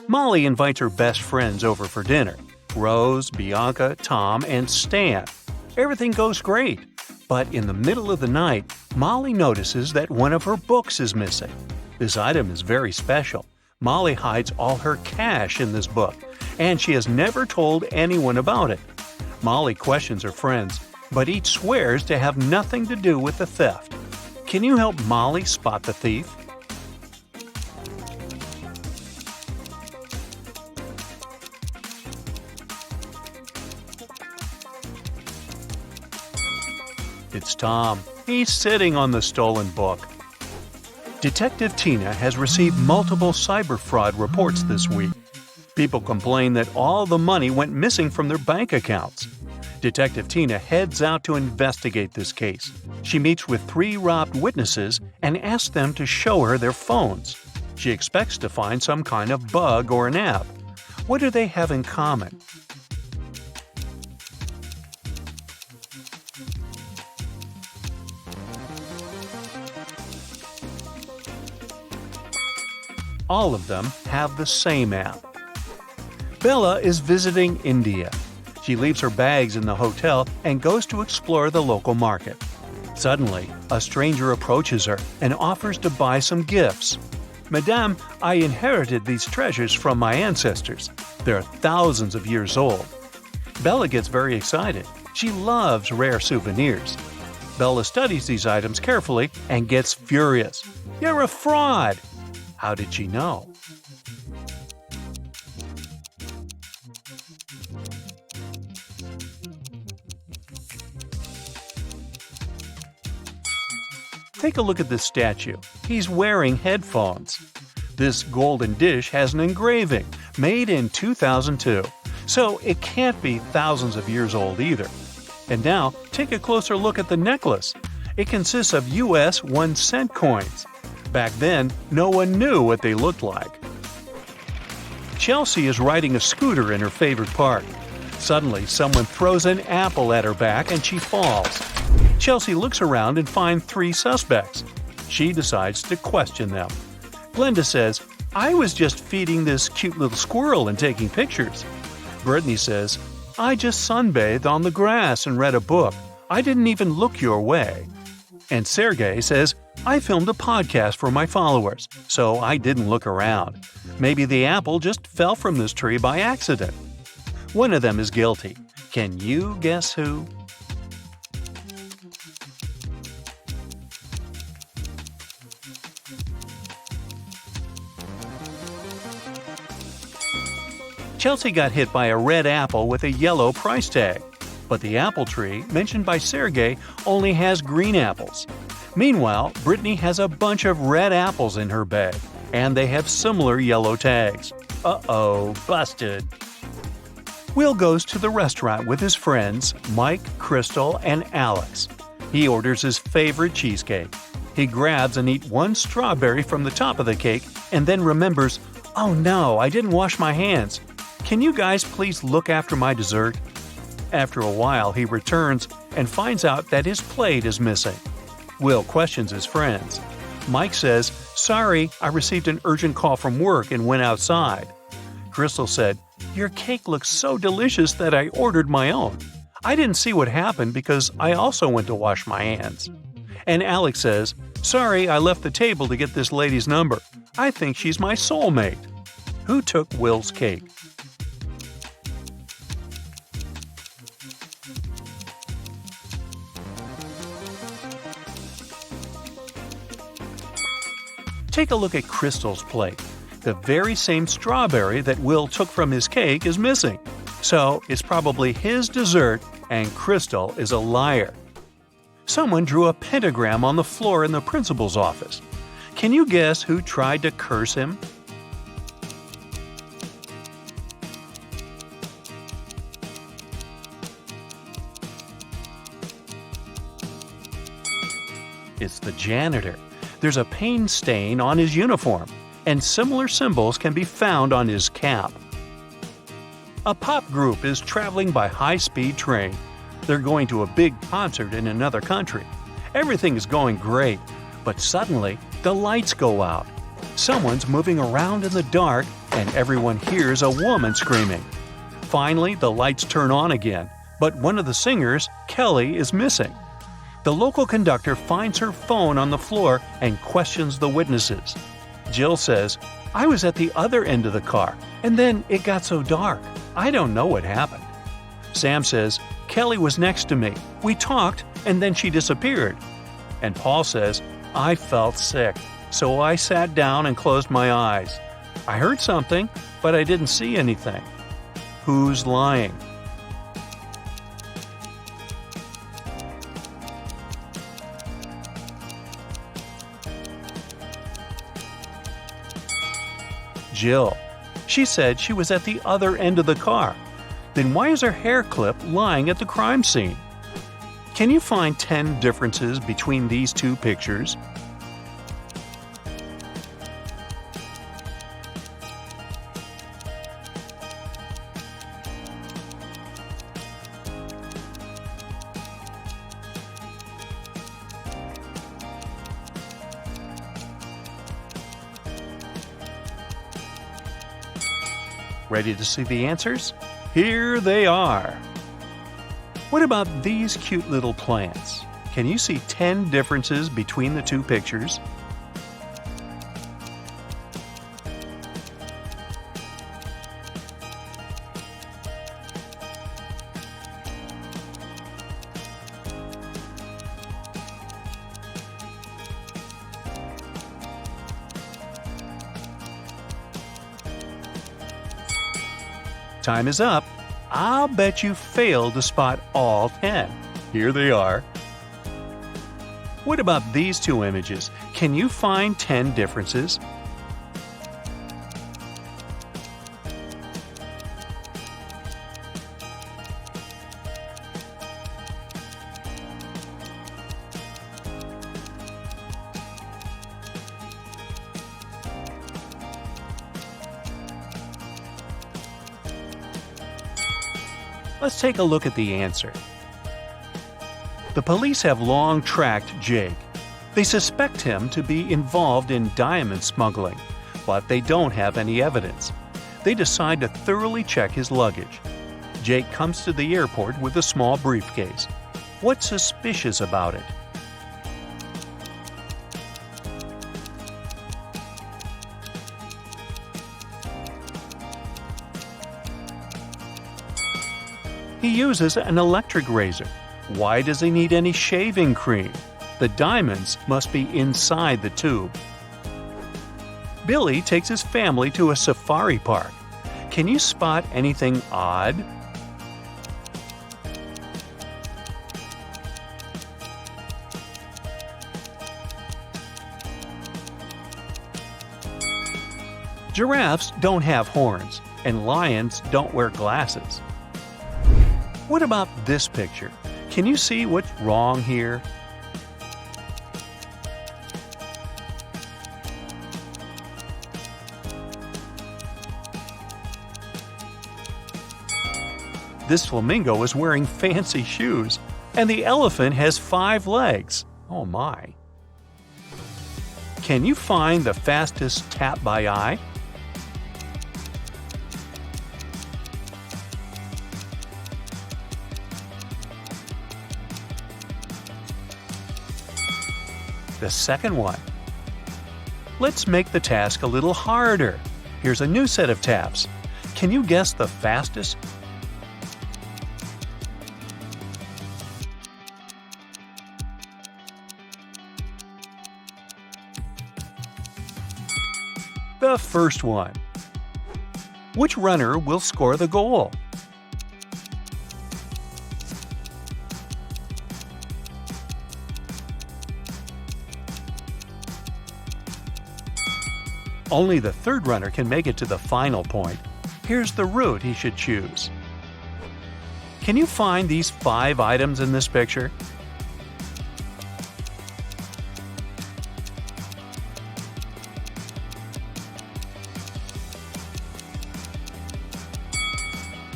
Molly invites her best friends over for dinner: Rose, Bianca, Tom, and Stan. Everything goes great. But in the middle of the night, Molly notices that one of her books is missing. This item is very special. Molly hides all her cash in this book, and she has never told anyone about it. Molly questions her friends, but each swears to have nothing to do with the theft. Can you help Molly spot the thief? It's Tom. He's sitting on the stolen book. Detective Tina has received multiple cyber fraud reports this week. People complain that all the money went missing from their bank accounts. Detective Tina heads out to investigate this case. She meets with 3 robbed witnesses and asks them to show her their phones. She expects to find some kind of bug or an app. What do they have in common? All of them have the same app. Bella is visiting India. She leaves her bags in the hotel and goes to explore the local market. Suddenly, a stranger approaches her and offers to buy some gifts. "Madame, I inherited these treasures from my ancestors. They're thousands of years old." Bella gets very excited. She loves rare souvenirs. Bella studies these items carefully and gets furious. "You're a fraud!" How did she know? Take a look at this statue. He's wearing headphones. This golden dish has an engraving, made in 2002, so it can't be thousands of years old either. And now, take a closer look at the necklace. It consists of US 1-cent coins. Back then, no one knew what they looked like. Chelsea is riding a scooter in her favorite park. Suddenly, someone throws an apple at her back and she falls. Chelsea looks around and finds 3 suspects. She decides to question them. Glenda says, "I was just feeding this cute little squirrel and taking pictures." Brittany says, "I just sunbathed on the grass and read a book. I didn't even look your way." And Sergey says, "I filmed a podcast for my followers, so I didn't look around. Maybe the apple just fell from this tree by accident." One of them is guilty. Can you guess who? Chelsea got hit by a red apple with a yellow price tag. But the apple tree, mentioned by Sergey, only has green apples. Meanwhile, Brittany has a bunch of red apples in her bag, and they have similar yellow tags. Uh-oh, busted. Will goes to the restaurant with his friends, Mike, Crystal, and Alex. He orders his favorite cheesecake. He grabs and eats 1 strawberry from the top of the cake and then remembers, "Oh no, I didn't wash my hands. Can you guys please look after my dessert?" After a while, he returns and finds out that his plate is missing. Will questions his friends. Mike says, "Sorry, I received an urgent call from work and went outside." Crystal said, "Your cake looks so delicious that I ordered my own. I didn't see what happened because I also went to wash my hands." And Alex says, "Sorry, I left the table to get this lady's number. I think she's my soulmate." Who took Will's cake? Take a look at Crystal's plate. The very same strawberry that Will took from his cake is missing. So it's probably his dessert, and Crystal is a liar. Someone drew a pentagram on the floor in the principal's office. Can you guess who tried to curse him? It's the janitor. There's a paint stain on his uniform, and similar symbols can be found on his cap. A pop group is traveling by high-speed train. They're going to a big concert in another country. Everything is going great, but suddenly the lights go out. Someone's moving around in the dark, and everyone hears a woman screaming. Finally, the lights turn on again, but one of the singers, Kelly, is missing. The local conductor finds her phone on the floor and questions the witnesses. Jill says, "I was at the other end of the car, and then it got so dark. I don't know what happened." Sam says, "Kelly was next to me. We talked, and then she disappeared." And Paul says, "I felt sick, so I sat down and closed my eyes. I heard something, but I didn't see anything." Who's lying? Jill. She said she was at the other end of the car. Then why is her hair clip lying at the crime scene? Can you find 10 differences between these two pictures? Ready to see the answers? Here they are. What about these cute little plants? Can you see 10 differences between the two pictures? Time is up. I'll bet you failed to spot all 10. Here they are. What about these two images? Can you find 10 differences? Let's take a look at the answer. The police have long tracked Jake. They suspect him to be involved in diamond smuggling, but they don't have any evidence. They decide to thoroughly check his luggage. Jake comes to the airport with a small briefcase. What's suspicious about it? He uses an electric razor. Why does he need any shaving cream? The diamonds must be inside the tube. Billy takes his family to a safari park. Can you spot anything odd? Giraffes don't have horns, and lions don't wear glasses. What about this picture? Can you see what's wrong here? This flamingo is wearing fancy shoes, and the elephant has 5 legs. Oh my. Can you find the fastest tap by eye? The second one. Let's make the task a little harder. Here's a new set of taps. Can you guess the fastest? The first one. Which runner will score the goal? Only the third runner can make it to the final point. Here's the route he should choose. Can you find these 5 items in this picture?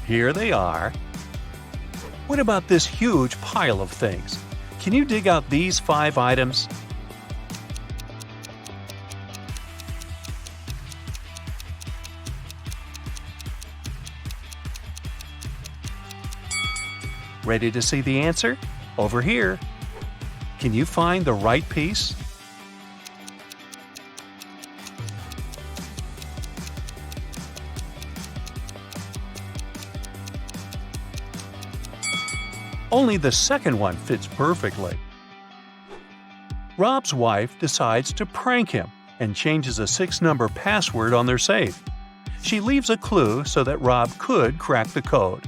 Here they are. What about this huge pile of things? Can you dig out these 5 items? Ready to see the answer? Over here. Can you find the right piece? Only the second one fits perfectly. Rob's wife decides to prank him and changes a 6-number password on their safe. She leaves a clue so that Rob could crack the code.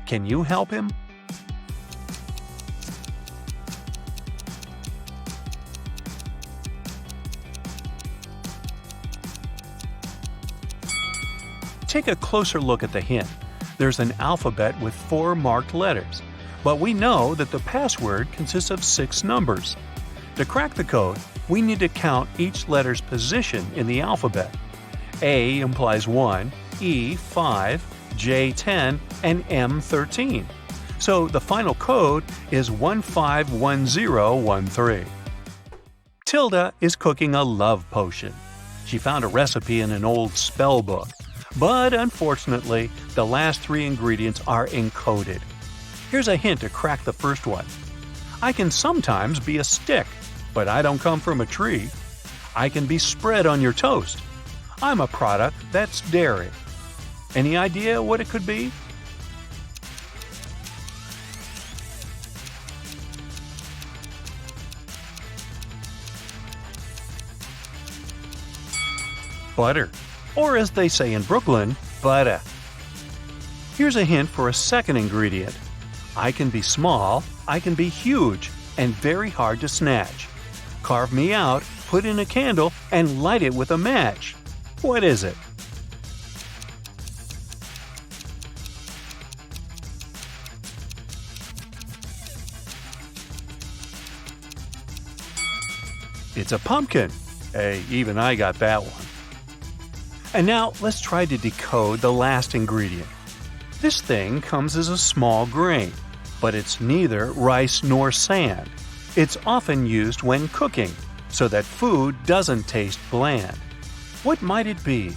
Can you help him? Take a closer look at the hint. There's an alphabet with 4 marked letters, but we know that the password consists of 6 numbers. To crack the code, we need to count each letter's position in the alphabet. A implies 1, E 5, J 10, and M 13. So the final code is 151013. Tilda is cooking a love potion. She found a recipe in an old spell book, but unfortunately, the last 3 ingredients are encoded. Here's a hint to crack the first one. I can sometimes be a stick, but I don't come from a tree. I can be spread on your toast. I'm a product that's dairy. Any idea what it could be? Butter, or as they say in Brooklyn, butter. Here's a hint for a second ingredient. I can be small, I can be huge, and very hard to snatch. Carve me out, put in a candle, and light it with a match. What is it? It's a pumpkin. Hey, even I got that one. And now let's try to decode the last ingredient. This thing comes as a small grain, but it's neither rice nor sand. It's often used when cooking, so that food doesn't taste bland. What might it be?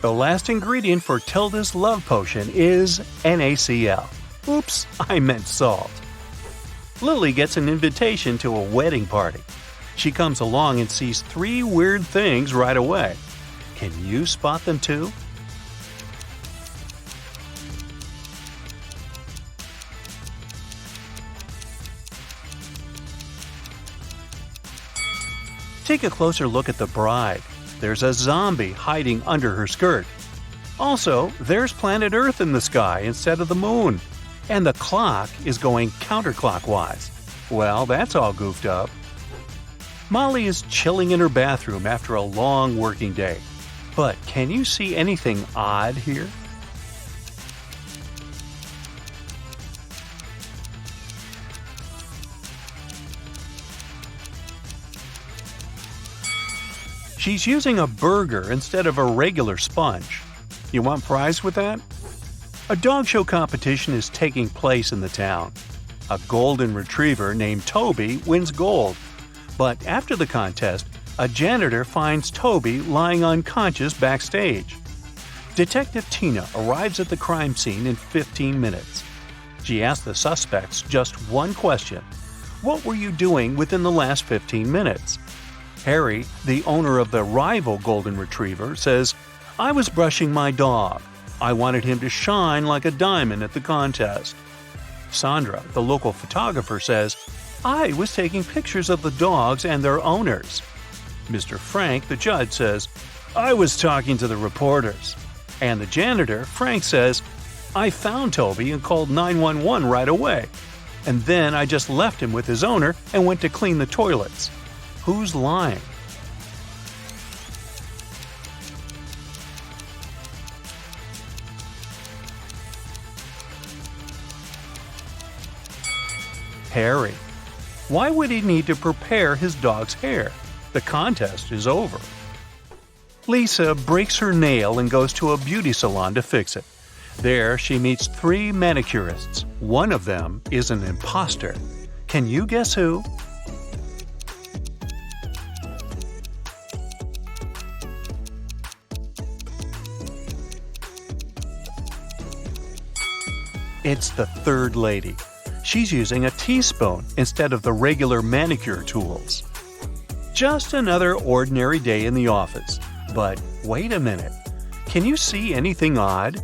The last ingredient for Tilda's love potion is NaCl. Oops, I meant salt. Lily gets an invitation to a wedding party. She comes along and sees 3 weird things right away. Can you spot them too? Take a closer look at the bride. There's a zombie hiding under her skirt. Also, there's planet Earth in the sky instead of the moon. And the clock is going counterclockwise. Well, that's all goofed up. Molly is chilling in her bathroom after a long working day. But can you see anything odd here? She's using a burger instead of a regular sponge. You want fries with that? A dog show competition is taking place in the town. A golden retriever named Toby wins gold. But after the contest, a janitor finds Toby lying unconscious backstage. Detective Tina arrives at the crime scene in 15 minutes. She asks the suspects just one question. What were you doing within the last 15 minutes? Harry, the owner of the rival golden retriever, says, I was brushing my dog. I wanted him to shine like a diamond at the contest. Sandra, the local photographer, says, I was taking pictures of the dogs and their owners. Mr. Frank, the judge, says, I was talking to the reporters. And the janitor, Frank, says, I found Toby and called 911 right away. And then I just left him with his owner and went to clean the toilets. Who's lying? Harry. Why would he need to prepare his dog's hair? The contest is over. Lisa breaks her nail and goes to a beauty salon to fix it. There, she meets 3 manicurists. One of them is an imposter. Can you guess who? It's the third lady. She's using a teaspoon instead of the regular manicure tools. Just another ordinary day in the office. But wait a minute. Can you see anything odd?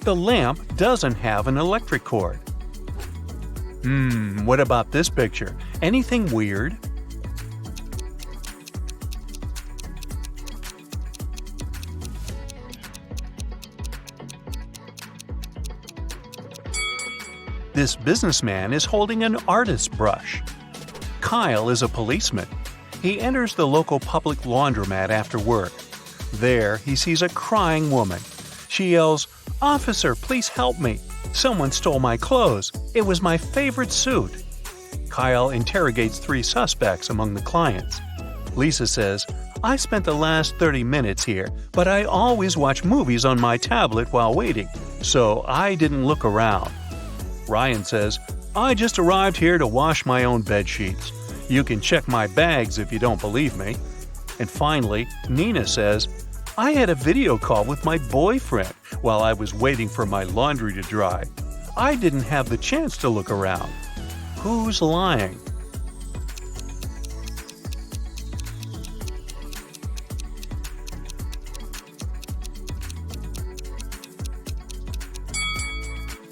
The lamp doesn't have an electric cord. What about this picture? Anything weird? This businessman is holding an artist's brush. Kyle is a policeman. He enters the local public laundromat after work. There, he sees a crying woman. She yells, "Officer, please help me. Someone stole my clothes. It was my favorite suit." Kyle interrogates 3 suspects among the clients. Lisa says, "I spent the last 30 minutes here, but I always watch movies on my tablet while waiting, so I didn't look around." Ryan says, "I just arrived here to wash my own bed sheets. You can check my bags if you don't believe me." And finally, Nina says, "I had a video call with my boyfriend while I was waiting for my laundry to dry. I didn't have the chance to look around." Who's lying?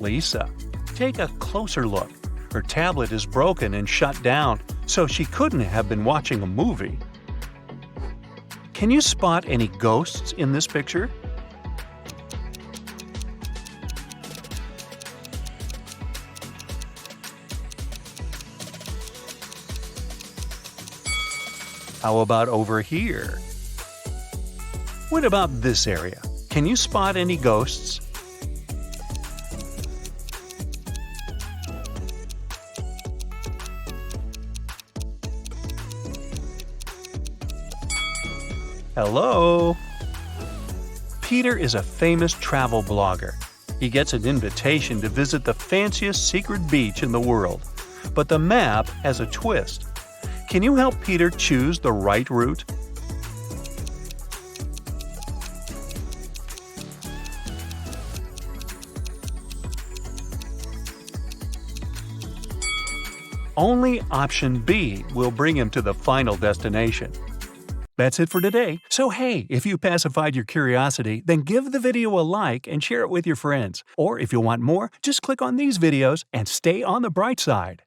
Lisa. Take a closer look. Her tablet is broken and shut down, so she couldn't have been watching a movie. Can you spot any ghosts in this picture? How about over here? What about this area? Can you spot any ghosts? Hello? Peter is a famous travel blogger. He gets an invitation to visit the fanciest secret beach in the world. But the map has a twist. Can you help Peter choose the right route? Only option B will bring him to the final destination. That's it for today. So hey, if you pacified your curiosity, then give the video a like and share it with your friends. Or if you want more, just click on these videos and stay on the bright side.